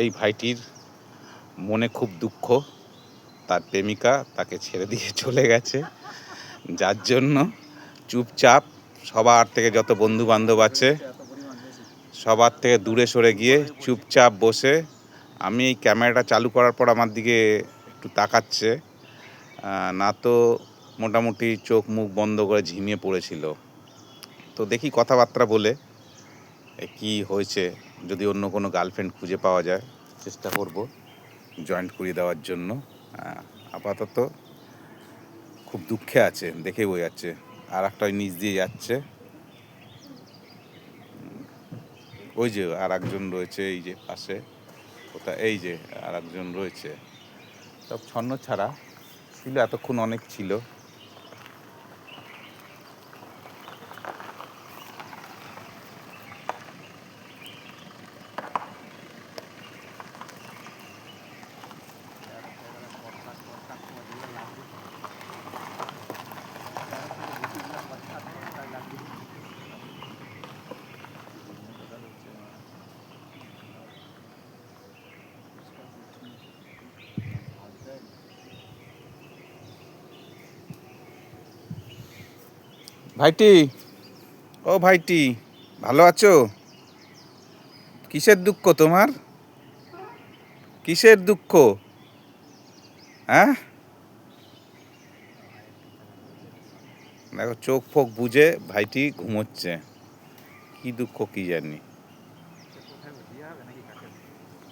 এই ভাইটির মনে খুব দুঃখ, তার প্রেমিকা তাকে ছেড়ে দিয়ে চলে গেছে, যার জন্য চুপচাপ সবার থেকে যত বন্ধু বান্ধব আছে সবার থেকে দূরে সরে গিয়ে চুপচাপ বসে, আমি এই ক্যামেরাটা চালু করার পর আমার দিকে একটু তাকাচ্ছে, না তো মোটামুটি চোখ মুখ বন্ধ করে ঝিমিয়ে পড়েছিল। তো দেখি কথাবার্তা বলে কি হয়েছে, যদি অন্য কোনো গার্লফ্রেন্ড খুঁজে পাওয়া যায় চেষ্টা করব জয়েন্ট করিয়ে দেওয়ার জন্য। আপাতত খুব দুঃখে আছে, দেখে বোঝা যাচ্ছে। আর একটা ওই নিচ দিয়ে যাচ্ছে, ওই যে আর একজন রয়েছে এই যে পাশে, কোথায় এই যে আর একজন রয়েছে। সব ছন্ন ছাড়া ছিল, এতক্ষণ অনেক ছিল। ভাইটি, ও ভাইটি, ভালো আছো? কিসের দুঃখ তোমার? কিসের দুঃখ? হ্যাঁ, দেখো চোখ ফোক বুঝে ভাইটি ঘুমোচ্ছে, কি দুঃখ কি জানি।